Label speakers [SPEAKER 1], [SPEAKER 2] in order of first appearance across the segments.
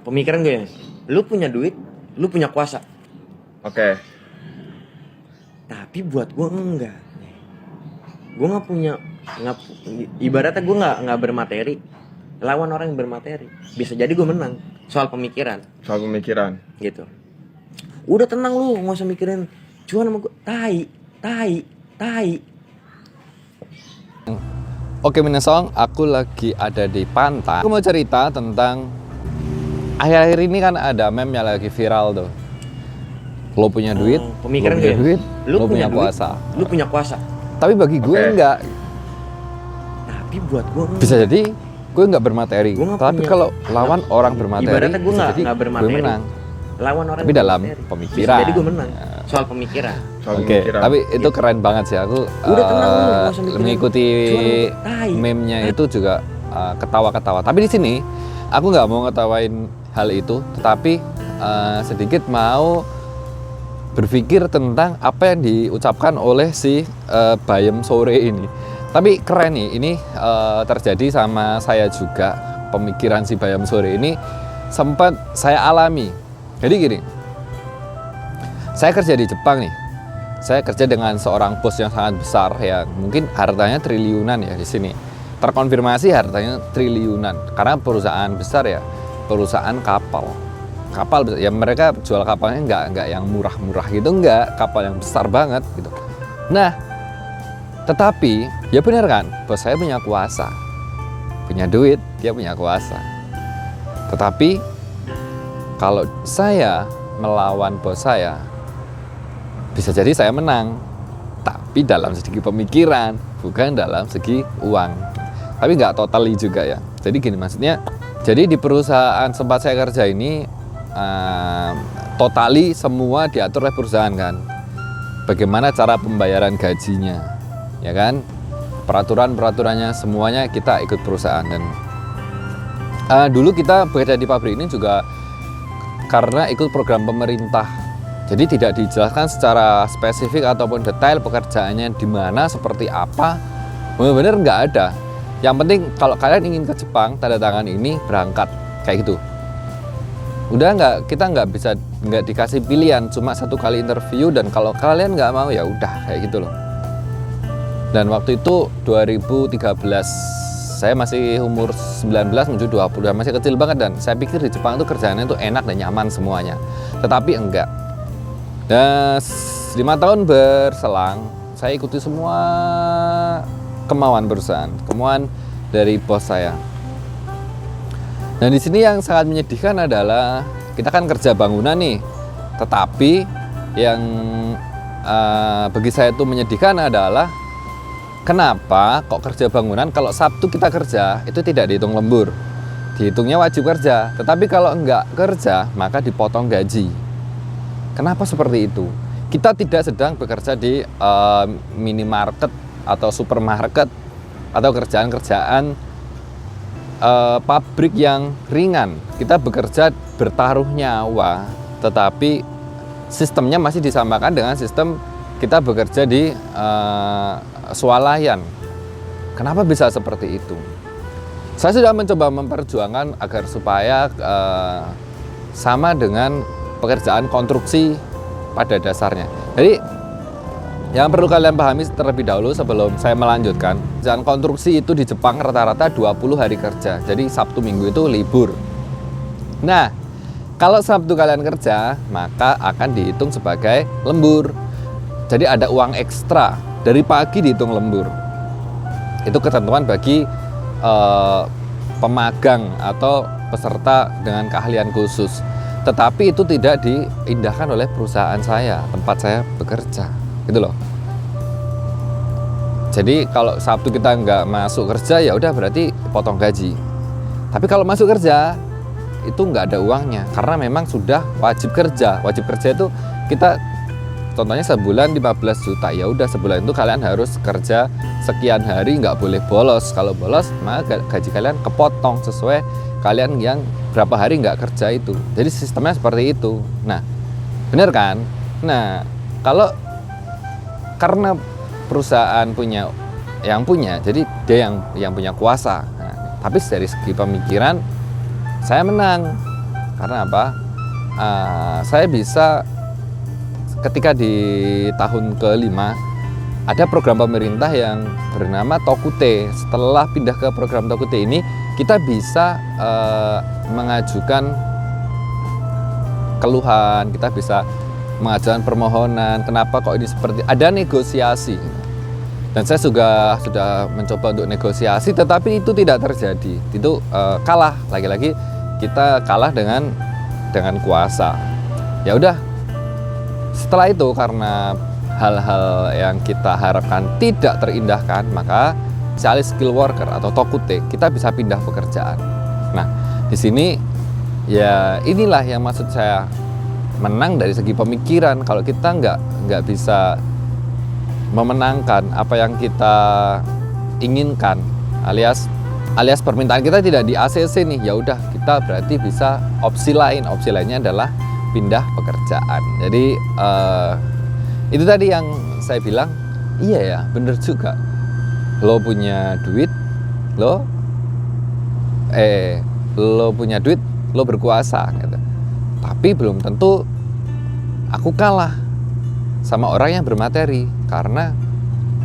[SPEAKER 1] pemikiran gue ya, lu punya duit, lu punya kuasa.
[SPEAKER 2] Oke.
[SPEAKER 1] Tapi buat gue enggak. Gue nggak punya, ibaratnya gue nggak bermateri. Lawan orang yang bermateri, bisa jadi gue menang. Soal pemikiran.
[SPEAKER 2] Gitu.
[SPEAKER 1] Udah tenang lu, nggak usah mikirin cuan sama gue. Tai.
[SPEAKER 3] Oke Minasong, aku lagi ada di pantai. Aku mau cerita tentang akhir-akhir ini kan ada meme yang lagi viral tuh. Lo punya duit,
[SPEAKER 1] pemikiran
[SPEAKER 3] lo punya
[SPEAKER 1] gue,
[SPEAKER 3] duit,
[SPEAKER 1] lu punya duit,
[SPEAKER 3] kuasa.
[SPEAKER 1] lu punya kuasa.
[SPEAKER 3] Tapi bagi gue enggak.
[SPEAKER 1] Tapi buat gue enggak.
[SPEAKER 3] Bisa jadi gue enggak bermateri. Tapi kalau lawan orang bermateri,
[SPEAKER 1] ibaratnya gue
[SPEAKER 3] nggak
[SPEAKER 1] bermateri.
[SPEAKER 3] Gue menang.
[SPEAKER 1] Lawan orang
[SPEAKER 3] tapi dalam
[SPEAKER 1] bermateri,
[SPEAKER 3] pemikiran.
[SPEAKER 1] bisa jadi gue menang. Soal pemikiran.
[SPEAKER 3] Oke, tapi itu keren banget sih. Aku
[SPEAKER 1] udah tenang lu, nggak usah mikirin
[SPEAKER 3] mengikuti meme-nya itu juga ketawa-ketawa. Tapi di sini aku nggak mau ngetawain hal itu, tetapi sedikit mau berpikir tentang apa yang diucapkan oleh si Bayem Sore ini. Tapi keren nih, ini terjadi sama saya juga. Pemikiran si Bayem Sore ini sempat saya alami. Jadi gini, saya kerja di Jepang nih. Saya kerja dengan seorang bos yang sangat besar, ya mungkin hartanya triliunan ya di sini. Terkonfirmasi hartanya triliunan karena perusahaan besar ya, perusahaan kapal besar. Ya mereka jual kapalnya nggak yang murah-murah gitu, nggak, kapal yang besar banget gitu. Nah, tetapi ya benar kan, bos saya punya kuasa, punya duit, dia punya kuasa. Tetapi kalau saya melawan bos saya, bisa jadi saya menang, tapi dalam segi pemikiran, bukan dalam segi uang. Tapi nggak totally juga ya. Jadi gini maksudnya, jadi di perusahaan tempat saya kerja ini totally semua diatur oleh perusahaan kan. Bagaimana cara pembayaran gajinya, ya kan? Peraturan-peraturannya semuanya kita ikut perusahaan. Dan dulu kita bekerja di pabrik ini juga karena ikut program pemerintah. Jadi tidak dijelaskan secara spesifik ataupun detail pekerjaannya di mana, seperti apa. Benar-benar nggak ada. Yang penting kalau kalian ingin ke Jepang, tanda tangan ini, berangkat, kayak gitu. Udah kita nggak dikasih pilihan, cuma satu kali interview, dan kalau kalian nggak mau ya udah, kayak gitu loh. Dan waktu itu 2013, saya masih umur 19 menuju 20, masih kecil banget, dan saya pikir di Jepang itu kerjaannya itu enak dan nyaman semuanya. Tetapi enggak. Dan 5 tahun berselang, saya ikuti semua kemauan perusahaan, kemauan dari bos saya. Dan di sini yang sangat menyedihkan adalah kita kan kerja bangunan nih, tetapi yang bagi saya itu menyedihkan adalah kenapa kok kerja bangunan kalau Sabtu kita kerja itu tidak dihitung lembur, dihitungnya wajib kerja. Tetapi kalau enggak kerja maka dipotong gaji. Kenapa seperti itu? Kita tidak sedang bekerja di minimarket atau supermarket atau kerjaan-kerjaan pabrik yang ringan. Kita bekerja bertaruh nyawa, tetapi sistemnya masih disamakan dengan sistem kita bekerja di swalayan. Kenapa bisa seperti itu? Saya sudah mencoba memperjuangkan agar supaya sama dengan pekerjaan konstruksi pada dasarnya. Jadi yang perlu kalian pahami terlebih dahulu sebelum saya melanjutkan, pekerjaan konstruksi itu di Jepang rata-rata 20 hari kerja. Jadi Sabtu Minggu itu libur. Nah, kalau Sabtu kalian kerja, maka akan dihitung sebagai lembur. Jadi ada uang ekstra, dari pagi dihitung lembur. Itu ketentuan bagi pemagang atau peserta dengan keahlian khusus. Tetapi itu tidak diindahkan oleh perusahaan saya, tempat saya bekerja, gitu loh. Jadi kalau Sabtu kita nggak masuk kerja, ya udah berarti potong gaji. Tapi kalau masuk kerja, itu nggak ada uangnya, karena memang sudah wajib kerja. Wajib kerja itu kita, contohnya sebulan 15 juta, ya udah sebulan itu kalian harus kerja sekian hari, nggak boleh bolos. Kalau bolos, maka gaji kalian kepotong sesuai kalian yang berapa hari nggak kerja itu. Jadi sistemnya seperti itu. Nah, bener kan? Nah, kalau karena perusahaan punya, jadi dia yang punya kuasa. Nah, tapi dari segi pemikiran saya menang. Karena apa? Saya bisa ketika di tahun ke-5 ada program pemerintah yang bernama Tokute. Setelah pindah ke program Tokute ini, kita bisa mengajukan keluhan, kita bisa mengajukan permohonan, kenapa kok ini seperti, ada negosiasi. Dan saya sudah mencoba untuk negosiasi, tetapi itu tidak terjadi. Itu kalah, lagi-lagi kita kalah dengan kuasa. Ya udah. Setelah itu karena hal-hal yang kita harapkan tidak terindahkan, maka specialist skill worker atau Tokute kita bisa pindah pekerjaan. Nah, di sini ya inilah yang maksud saya menang dari segi pemikiran. Kalau kita nggak bisa memenangkan apa yang kita inginkan, alias permintaan kita tidak di ACC nih, ya udah kita berarti bisa opsi lainnya adalah pindah pekerjaan. Jadi itu tadi yang saya bilang, iya ya bener juga, lo punya duit, lo punya duit, lo berkuasa gitu. Tapi belum tentu aku kalah sama orang yang bermateri, karena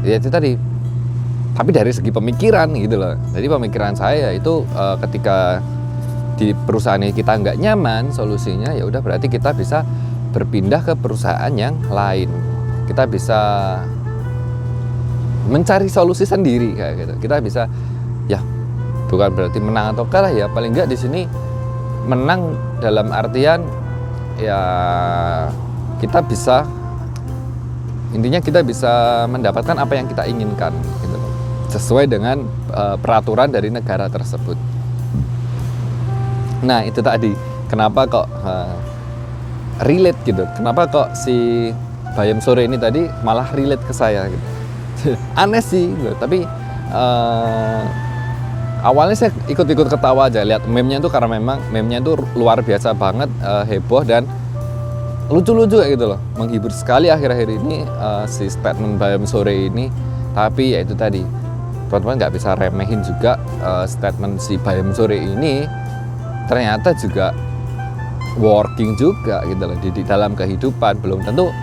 [SPEAKER 3] ya itu tadi. Tapi dari segi pemikiran gitu loh. Jadi pemikiran saya itu ketika di perusahaan ini kita nggak nyaman solusinya, ya udah berarti kita bisa berpindah ke perusahaan yang lain. Kita bisa mencari solusi sendiri kayak gitu. Kita bisa, ya bukan berarti menang atau kalah ya, paling nggak di sini menang dalam artian ya kita bisa, intinya kita bisa mendapatkan apa yang kita inginkan gitu loh, sesuai dengan peraturan dari negara tersebut. Nah itu tadi kenapa kok relate gitu, kenapa kok si Bayam Sore ini tadi malah relate ke saya gitu. Aneh sih gitu. Tapi awalnya saya ikut-ikut ketawa aja lihat meme-nya itu, karena memang meme-nya itu luar biasa banget, heboh dan lucu-lucu kayak gitu loh, menghibur sekali akhir-akhir ini si statement Bayam Sore ini. Tapi ya itu tadi, teman-teman nggak bisa remehin juga statement si Bayam Sore ini ternyata juga working juga gitu loh di dalam kehidupan. Belum tentu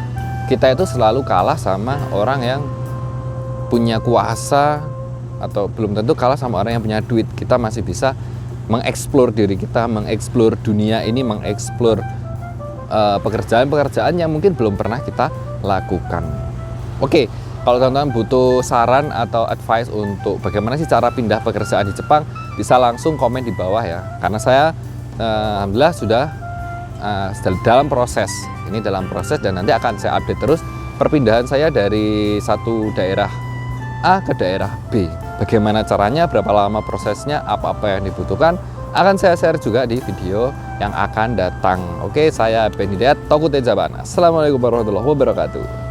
[SPEAKER 3] kita itu selalu kalah sama orang yang punya kuasa, atau belum tentu kalah sama orang yang punya duit. Kita masih bisa mengeksplor diri kita, mengeksplor dunia ini, mengeksplor pekerjaan-pekerjaan yang mungkin belum pernah kita lakukan. Oke, kalau teman-teman butuh saran atau advice untuk bagaimana sih cara pindah pekerjaan di Jepang, bisa langsung komen di bawah ya. Karena saya alhamdulillah sudah dalam proses. Ini dalam proses dan nanti akan saya update terus perpindahan saya dari satu daerah A ke daerah B. Bagaimana caranya, berapa lama prosesnya, apa-apa yang dibutuhkan, akan saya share juga di video yang akan datang. Oke, saya Ben Hidayat, Tokute Japan. Assalamualaikum warahmatullahi wabarakatuh.